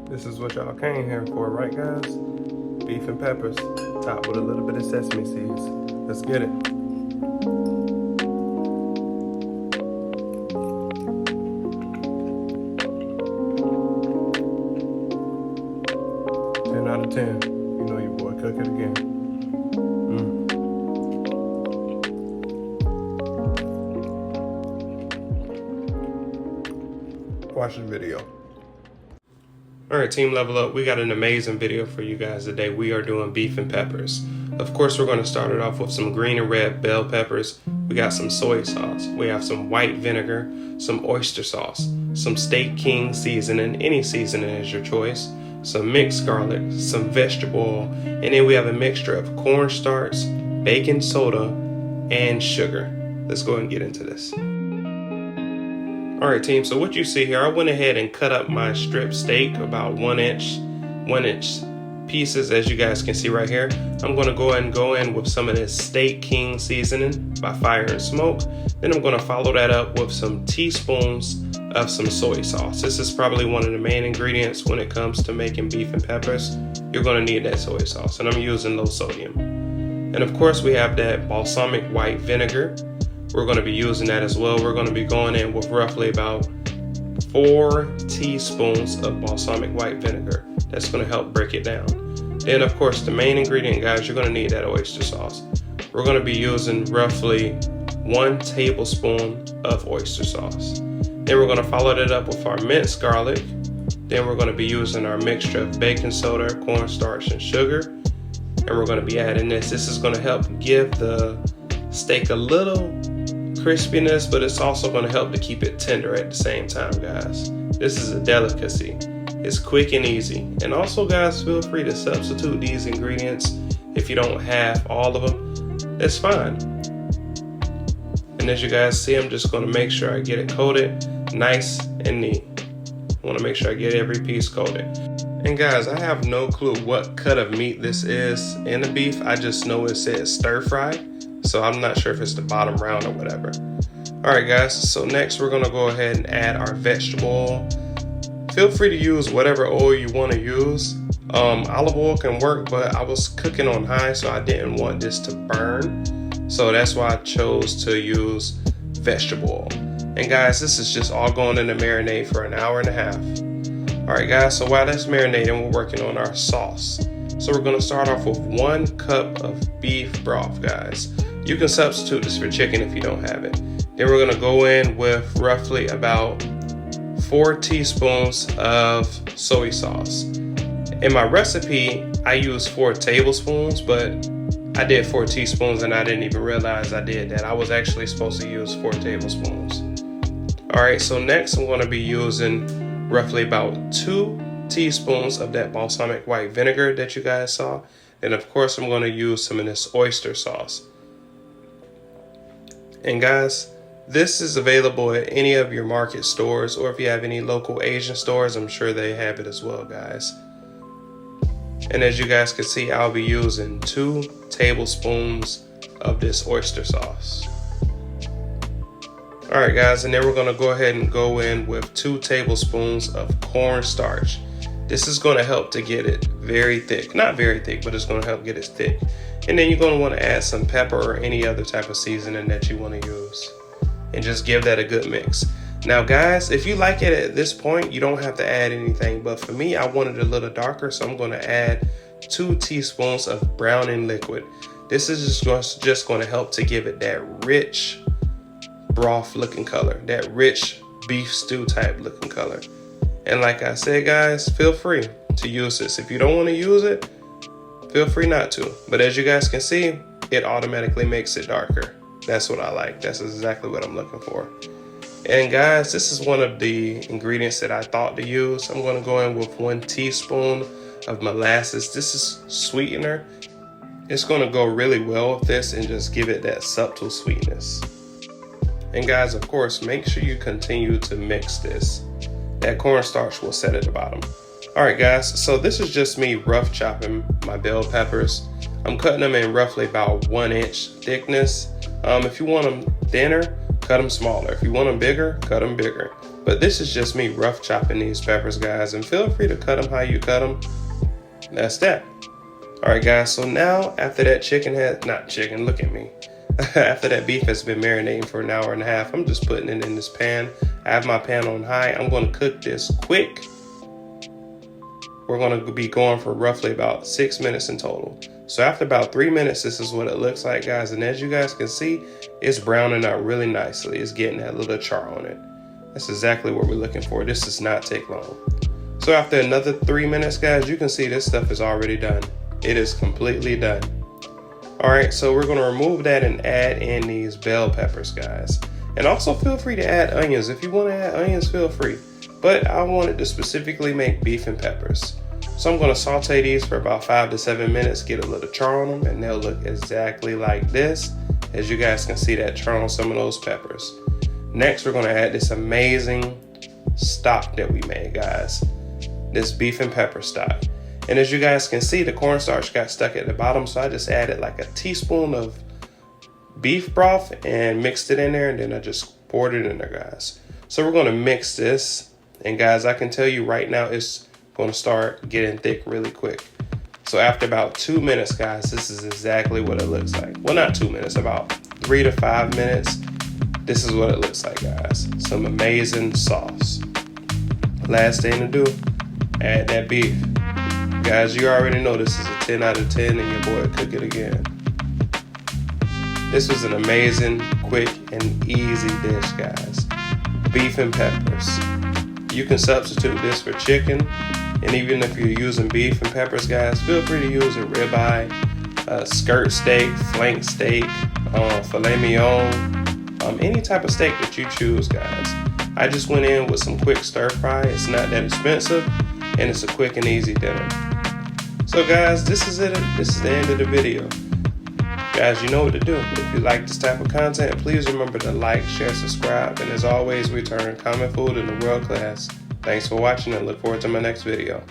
This is what y'all came here for, right guys? Beef and peppers, topped with a little bit of sesame seeds. Let's get it. 10 out of 10. You know your boy cook it again. Watch the video. Alright, team level up, we got an amazing video for you guys today. We are doing beef and peppers. Of course, we're going to start it off with some green and red bell peppers. We got some soy sauce. We have some white vinegar, some oyster sauce, some Steak King seasoning, any seasoning is your choice, some mixed garlic, some vegetable oil, and then we have a mixture of cornstarch, baking soda, and sugar. Let's go ahead and get into this. Alright team, so what you see here, I went ahead and cut up my strip steak about 1 inch pieces, as you guys can see right here. I'm going to go ahead and go in with some of this Steak King seasoning by Fire and Smoke. Then I'm going to follow that up with some teaspoons of some soy sauce. This is probably one of the main ingredients when it comes to making beef and peppers. You're going to need that soy sauce, and I'm using low sodium. And of course we have that balsamic white vinegar. We're going to be using that as well. We're going to be going in with roughly about 4 teaspoons of balsamic white vinegar. That's going to help break it down. Then of course the main ingredient, guys, you're going to need that oyster sauce. We're going to be using roughly 1 tablespoon of oyster sauce. Then we're going to follow that up with our minced garlic. Then we're going to be using our mixture of baking soda, cornstarch, and sugar. And we're going to be adding this. This is going to help give the steak a little crispiness, but it's also going to help to keep it tender at the same time, guys. This is a delicacy. It's quick and easy. And also, guys, feel free to substitute these ingredients if you don't have all of them. That's fine. And as you guys see, I'm just going to make sure I get it coated nice and neat. I want to make sure I get every piece coated. And guys, I have no clue what cut of meat this is in the beef. I just know it says stir fry. So I'm not sure if it's the bottom round or whatever. Alright guys, so next we're going to go ahead and add our vegetable oil. Feel free to use whatever oil you want to use. Olive oil can work, but I was cooking on high, so I didn't want this to burn. So that's why I chose to use vegetable oil. And guys, this is just all going in the marinade for an hour and a half. Alright guys, so while that's marinating, we're working on our sauce. So we're going to start off with 1 cup of beef broth, guys. You can substitute this for chicken if you don't have it. Then we're going to go in with roughly about 4 teaspoons of soy sauce. In my recipe, I use 4 tablespoons, but I did 4 teaspoons and I didn't even realize I did that. I was actually supposed to use 4 tablespoons. Alright, so next I'm going to be using roughly about 2 teaspoons of that balsamic white vinegar that you guys saw. And of course I'm going to use some of this oyster sauce. And guys, this is available at any of your market stores, or if you have any local Asian stores, I'm sure they have it as well, guys. And as you guys can see, I'll be using 2 tablespoons of this oyster sauce. Alright guys, and then we're going to go ahead and go in with 2 tablespoons of cornstarch. This is going to help to get it very thick. Not very thick, but it's going to help get it thick. And then you're going to want to add some pepper or any other type of seasoning that you want to use. And just give that a good mix. Now guys, if you like it at this point, you don't have to add anything. But for me, I want it a little darker, so I'm going to add 2 teaspoons of browning liquid. This is just going to help to give it that rich broth looking color. That rich beef stew type looking color. And like I said, guys, feel free to use this. If you don't want to use it, feel free not to. But as you guys can see, it automatically makes it darker. That's what I like. That's exactly what I'm looking for. And guys, this is one of the ingredients that I thought to use. I'm going to go in with 1 teaspoon of molasses. This is sweetener. It's going to go really well with this and just give it that subtle sweetness. And guys, of course, make sure you continue to mix this. That cornstarch will set at the bottom. Alright guys, so this is just me rough chopping my bell peppers. I'm cutting them in roughly about 1 inch thickness. If you want them thinner, cut them smaller. If you want them bigger, cut them bigger. But this is just me rough chopping these peppers, guys, and feel free to cut them how you cut them. That's that. All right, guys, so now after that look at me. After that beef has been marinating for an hour and a half, I'm just putting it in this pan. I have my pan on high. I'm going to cook this quick. We're going to be going for roughly about 6 minutes in total. So after about 3 minutes, this is what it looks like, guys. And as you guys can see, it's browning out really nicely. It's getting that little char on it. That's exactly what we're looking for. This does not take long. So after another 3 minutes, guys, you can see this stuff is already done. It is completely done. All right, so we're gonna remove that and add in these bell peppers, guys. And also feel free to add onions. If you wanna add onions, feel free. But I wanted to specifically make beef and peppers. So I'm gonna saute these for about 5 to 7 minutes, get a little char on them, and they'll look exactly like this. As you guys can see that char on some of those peppers. Next, we're gonna add this amazing stock that we made, guys. This beef and pepper stock. And as you guys can see, the cornstarch got stuck at the bottom, so I just added like a teaspoon of beef broth and mixed it in there, and then I just poured it in there, guys. So we're gonna mix this, and guys, I can tell you right now, it's gonna start getting thick really quick. So after about 2 minutes, guys, this is exactly what it looks like. Well, not 2 minutes, about 3 to 5 minutes. This is what it looks like, guys. Some amazing sauce. Last thing to do, add that beef. Guys, you already know this is a 10 out of 10 and your boy cook it again. This was an amazing, quick, and easy dish, guys. Beef and peppers. You can substitute this for chicken, and even if you're using beef and peppers, guys, feel free to use a ribeye, skirt steak, flank steak, filet mignon, any type of steak that you choose, guys. I just went in with some quick stir fry. It's not that expensive, and it's a quick and easy dinner. So guys, this is it. This is the end of the video. Guys, you know what to do. If you like this type of content, please remember to like, share, subscribe, and as always, we turn common food into world class. Thanks for watching and look forward to my next video.